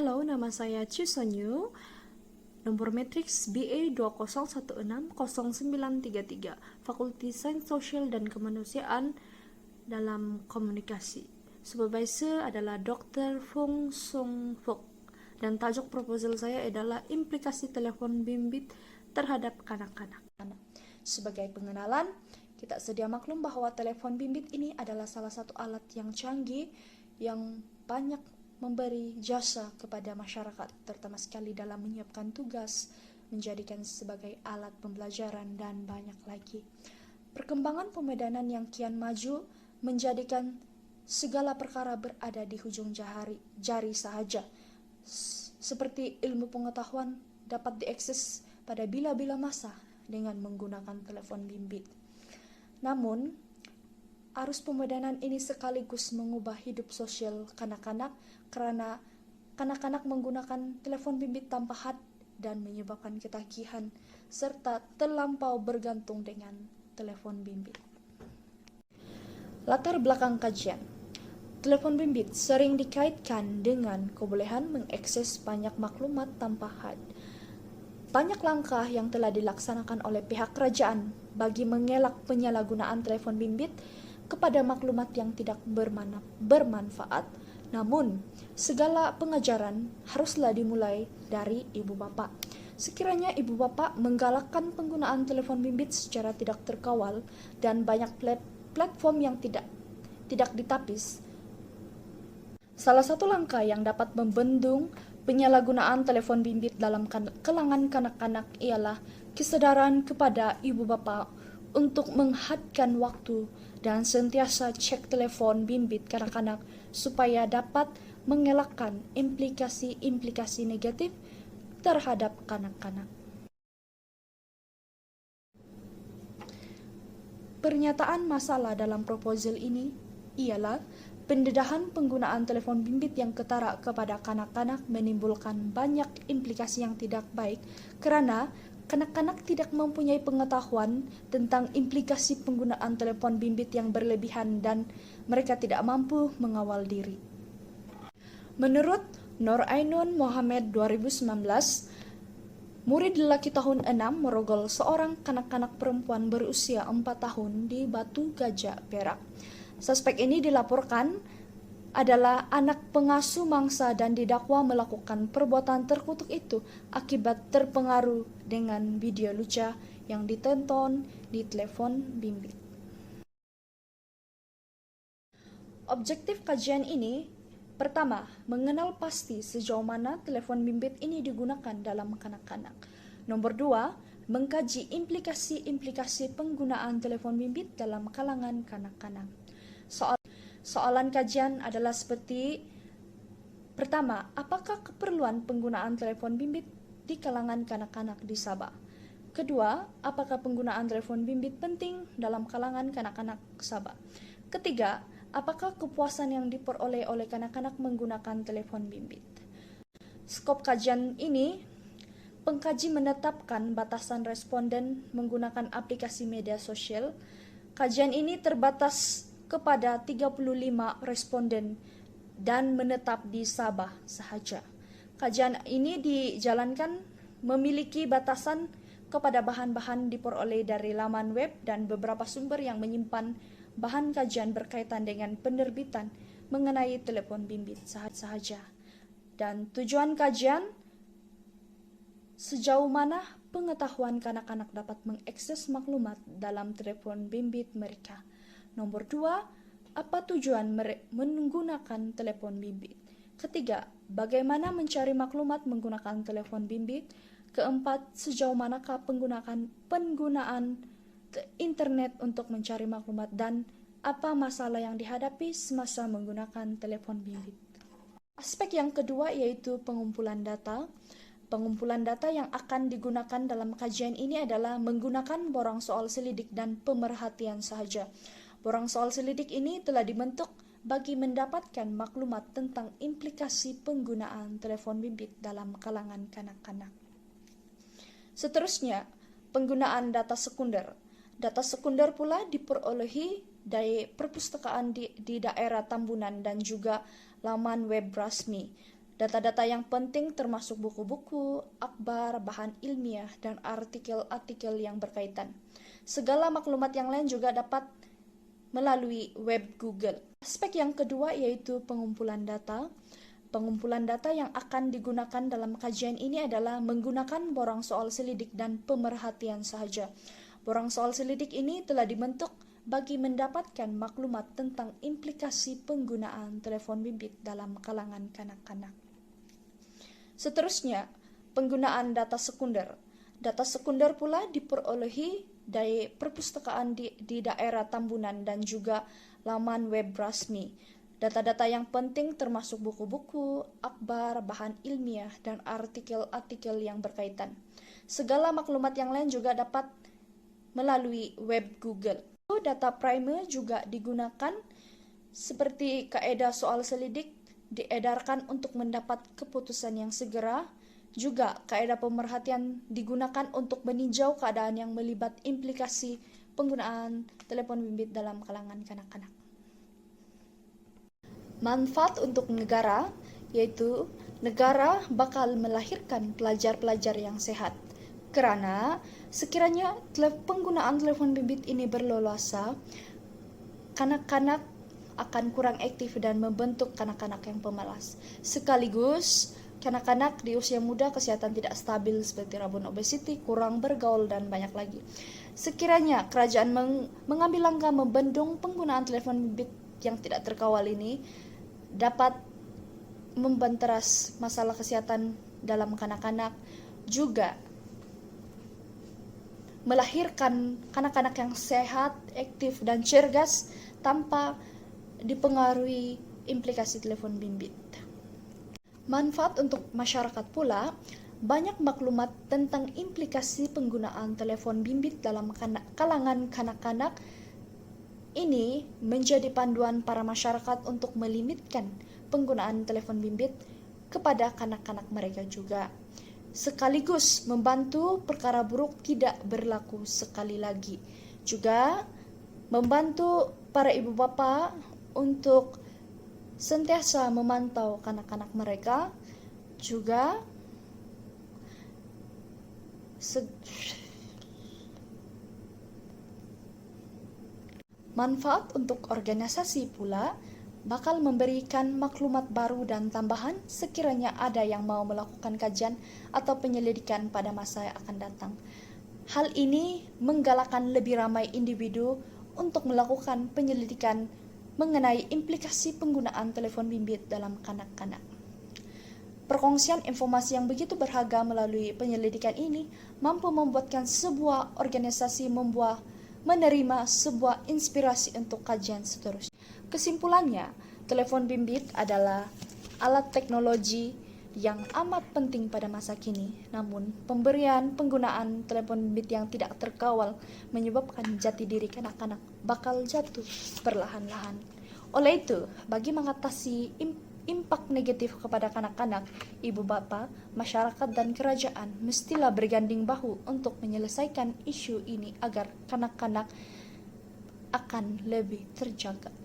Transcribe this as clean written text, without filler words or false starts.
Halo, nama saya Chu Sonyu, nomor matriks BA 20160933, Fakulti Sains Sosial dan Kemanusiaan dalam Komunikasi. Supervisor adalah Dr. Fung Sung Fok, dan tajuk proposal saya adalah implikasi telepon bimbit terhadap kanak-kanak. Sebagai pengenalan, kita sedia maklum bahwa telepon bimbit ini adalah salah satu alat yang canggih yang banyak memberi jasa kepada masyarakat, terutama sekali dalam menyiapkan tugas, menjadikan sebagai alat pembelajaran, dan banyak lagi. Perkembangan pemedanan yang kian maju menjadikan segala perkara berada di hujung jari sahaja. Seperti ilmu pengetahuan dapat diakses pada bila-bila masa dengan menggunakan telepon bimbit. Namun, arus pemedanan ini sekaligus mengubah hidup sosial kanak-kanak karena kanak-kanak menggunakan telepon bimbit tanpa had dan menyebabkan ketagihan serta terlampau bergantung dengan telepon bimbit. Latar belakang kajian. Telepon bimbit sering dikaitkan dengan kebolehan mengakses banyak maklumat tanpa had. Banyak langkah yang telah dilaksanakan oleh pihak kerajaan bagi mengelak penyalahgunaan telepon bimbit kepada maklumat yang tidak bermanfaat. Namun, segala pengajaran haruslah dimulai dari ibu bapa. Sekiranya ibu bapa menggalakkan penggunaan telepon bimbit secara tidak terkawal dan banyak platform yang tidak ditapis, salah satu langkah yang dapat membendung penyalahgunaan telepon bimbit dalam kalangan kanak-kanak ialah kesadaran kepada ibu bapa untuk menghadkan waktu dan sentiasa cek telepon bimbit kanak-kanak supaya dapat mengelakkan implikasi-implikasi negatif terhadap kanak-kanak. Pernyataan masalah dalam proposal ini ialah pendedahan penggunaan telepon bimbit yang ketara kepada kanak-kanak menimbulkan banyak implikasi yang tidak baik karena kanak-kanak tidak mempunyai pengetahuan tentang implikasi penggunaan telepon bimbit yang berlebihan dan mereka tidak mampu mengawal diri. Menurut Nur Ainun Muhammad 2019, murid lelaki tahun 6 merogol seorang kanak-kanak perempuan berusia 4 tahun di Batu Gajah, Perak. Suspek ini dilaporkan adalah anak pengasuh mangsa dan didakwa melakukan perbuatan terkutuk itu akibat terpengaruh dengan video lucu yang ditonton di telepon bimbit. Objektif kajian ini, pertama, mengenal pasti sejauh mana telepon bimbit ini digunakan dalam kanak-kanak. Nomor 2, mengkaji implikasi-implikasi penggunaan telepon bimbit dalam kalangan kanak-kanak. Soalan kajian adalah seperti: pertama, apakah keperluan penggunaan telepon bimbit di kalangan kanak-kanak di Sabah? Kedua, apakah penggunaan telepon bimbit penting dalam kalangan kanak-kanak Sabah? Ketiga, apakah kepuasan yang diperoleh oleh kanak-kanak menggunakan telepon bimbit? Skop kajian ini, pengkaji menetapkan batasan responden menggunakan aplikasi media sosial. Kajian ini terbatas kepada 35 responden dan menetap di Sabah sahaja. Kajian ini dijalankan memiliki batasan kepada bahan-bahan diperoleh dari laman web dan beberapa sumber yang menyimpan bahan kajian berkaitan dengan penerbitan mengenai telepon bimbit sahaja. Dan tujuan kajian, sejauh mana pengetahuan kanak-kanak dapat mengakses maklumat dalam telepon bimbit mereka. Nomor 2, apa tujuan menggunakan telepon bimbit? Ketiga, bagaimana mencari maklumat menggunakan telepon bimbit? Keempat, sejauh manakah penggunaan internet untuk mencari maklumat dan apa masalah yang dihadapi semasa menggunakan telepon bimbit? Aspek yang kedua yaitu pengumpulan data. Pengumpulan data yang akan digunakan dalam kajian ini adalah menggunakan borang soal selidik dan pemerhatian sahaja. Borang soal selidik ini telah dibentuk bagi mendapatkan maklumat tentang implikasi penggunaan telepon bimbit dalam kalangan kanak-kanak. Seterusnya, penggunaan data sekunder. Data sekunder pula diperolehi dari perpustakaan di daerah Tambunan dan juga laman web resmi. Data-data yang penting termasuk buku-buku, akhbar, bahan ilmiah, dan artikel-artikel yang berkaitan. Segala maklumat yang lain juga dapat melalui web Google. Aspek yang kedua yaitu pengumpulan data. Pengumpulan data yang akan digunakan dalam kajian ini adalah menggunakan borang soal selidik dan pemerhatian sahaja. Borang soal selidik ini telah dibentuk bagi mendapatkan maklumat tentang implikasi penggunaan telepon bimbit dalam kalangan kanak-kanak. Seterusnya, penggunaan data sekunder. Data sekunder pula diperolehi dari perpustakaan di daerah Tambunan dan juga laman web resmi. Data-data yang penting termasuk buku-buku, akhbar, bahan ilmiah, dan artikel-artikel yang berkaitan. Segala maklumat yang lain juga dapat melalui web Google. Data primer juga digunakan seperti kaedah soal selidik diedarkan untuk mendapat keputusan yang segera. Juga kaedah pemerhatian digunakan untuk meninjau keadaan yang melibat implikasi penggunaan telepon bimbit dalam kalangan kanak-kanak. Manfaat untuk negara, yaitu negara bakal melahirkan pelajar-pelajar yang sehat. Karena sekiranya penggunaan telepon bimbit ini berleluasa, kanak-kanak akan kurang aktif dan membentuk kanak-kanak yang pemalas. Sekaligus, kanak-kanak di usia muda kesehatan tidak stabil seperti rabun obesiti, kurang bergaul, dan banyak lagi. Sekiranya kerajaan mengambil langkah membendung penggunaan telepon bimbit yang tidak terkawal ini, dapat membenteras masalah kesehatan dalam kanak-kanak, juga melahirkan kanak-kanak yang sehat, aktif, dan cergas tanpa dipengaruhi implikasi telepon bimbit. Manfaat untuk masyarakat pula, banyak maklumat tentang implikasi penggunaan telepon bimbit dalam kalangan kanak-kanak ini menjadi panduan para masyarakat untuk melimitkan penggunaan telepon bimbit kepada kanak-kanak mereka juga. Sekaligus membantu perkara buruk tidak berlaku sekali lagi. Juga membantu para ibu bapa untuk sentiasa memantau kanak-kanak mereka. Juga manfaat untuk organisasi pula bakal memberikan maklumat baru dan tambahan sekiranya ada yang mau melakukan kajian atau penyelidikan pada masa yang akan datang. Hal ini menggalakkan lebih ramai individu untuk melakukan penyelidikan mengenai implikasi penggunaan telepon bimbit dalam kanak-kanak. Perkongsian informasi yang begitu berharga melalui penyelidikan ini mampu membuatkan sebuah organisasi menerima sebuah inspirasi untuk kajian seterusnya. Kesimpulannya, telepon bimbit adalah alat teknologi yang amat penting pada masa kini. Namun, pemberian penggunaan telepon bimbit yang tidak terkawal menyebabkan jati diri kanak-kanak bakal jatuh perlahan-lahan. Oleh itu, bagi mengatasi impak negatif kepada kanak-kanak, ibu bapa, masyarakat, dan kerajaan mestilah berganding bahu untuk menyelesaikan isu ini agar kanak-kanak akan lebih terjaga.